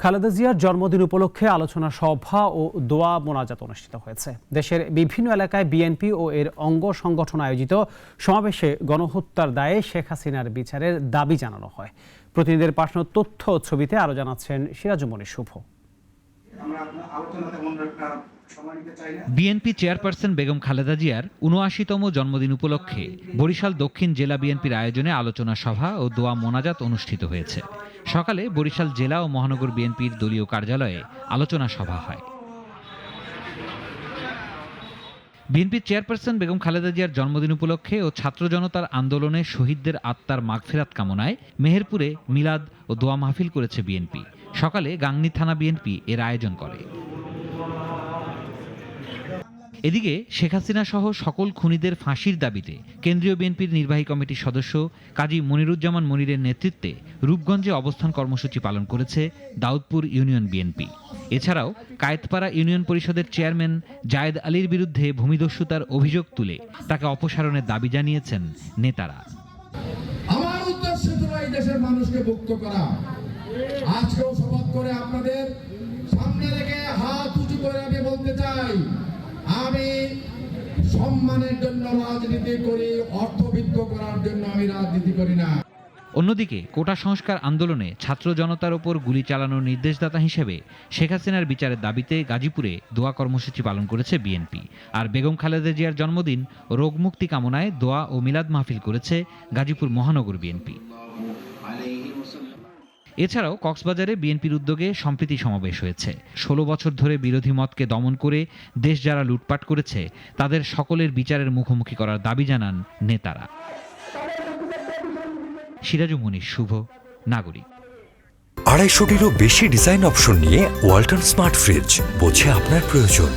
খালেদা জিয়ার জন্মদিন উপলক্ষে আলোচনা সভা ও দোয়া মোনাজাত অনুষ্ঠিত হয়েছে। দেশের বিভিন্ন এলাকায় বিএনপি ও এর অঙ্গ সংগঠন আয়োজিত সমাবেশে গণহত্যার দায়ে শেখ হাসিনার বিচারের দাবি জানানো হয়। প্রতিনিধিদের পাঠানো তথ্য ও ছবিতে আরো জানাচ্ছেন সিরাজুমণি শুভ। বিএনপি চেয়ারপারসন বেগম খালেদা জিয়ার ৭৯তম জন্মদিন উপলক্ষে বরিশাল দক্ষিণ জেলা বিএনপির আয়োজনে আলোচনা সভা ও দোয়া মোনাজাত অনুষ্ঠিত হয়েছে। সকালে বরিশাল জেলা ও মহানগর বিএনপির দলীয় কার্যালয়ে আলোচনা সভা হয়। বিএনপির চেয়ারপারসন বেগম খালেদা জিয়ার জন্মদিন উপলক্ষে ও ছাত্র জনতার আন্দোলনে শহীদদের আত্মার মাগফিরাত কামনায় মেহেরপুরে মিলাদ ও দোয়া মাহফিল করেছে বিএনপি। সকালে গাংনী থানা বিএনপি এর আয়োজন করে। এদিকে শেখ হাসিনা সহ সকল খুনিদের ফাঁসির দাবিতে কেন্দ্রীয় বিএনপির নির্বাহী কমিটির সদস্য কাজী মনিরুজ্জামান মনিরের নেতৃত্বে রূপগঞ্জে অবস্থান কর্মসূচি পালন করেছে দাউদপুর ইউনিয়ন বিএনপি। এছাড়াও কায়েতপাড়া ইউনিয়ন পরিষদের চেয়ারম্যান জায়েদ আলীর বিরুদ্ধে ভূমিদস্যুতার অভিযোগ তুলে তাকে অপসারণের দাবি জানিয়েছেন নেতারা। আমার উদ্দেশ্য ছিল এই দেশের মানুষকে মুক্ত করা। আজকেও শপথ করে আপনাদের সামনে রেখে হাত উঁচু করে আমি বলতে চাই, আমি সম্মানের জন্য রাজনীতি করি, অর্থবিত্ত করার জন্য আমি রাজনীতি করি না। অন্যদিকে কোটা সংস্কার আন্দোলনে ছাত্র জনতার ওপর গুলি চালানোর নির্দেশদাতা হিসেবে শেখ হাসিনার বিচারের দাবিতে গাজীপুরে দোয়া কর্মসূচি পালন করেছে বিএনপি। আর বেগম খালেদা জিয়ার জন্মদিন রোগমুক্তি কামনায় দোয়া ও মিলাদ মাহফিল করেছে গাজীপুর মহানগর বিএনপি। এছাড়াও কক্সবাজারে বিএনপির উদ্যোগে সম্প্রীতি সমাবেশ হয়েছে। ১৬ বছর ধরে বিরোধী মতকে দমন করে দেশ যারা লুটপাট করেছে তাদের সকলের বিচারের মুখোমুখি করার দাবি জানান নেতারা। সিরাজুমণি শুভ, নাগরিক। ২৫০টিরও বেশি ডিজাইন অপশন নিয়ে ওয়ালটন স্মার্ট ফ্রিজ, বোঝে আপনার প্রয়োজন।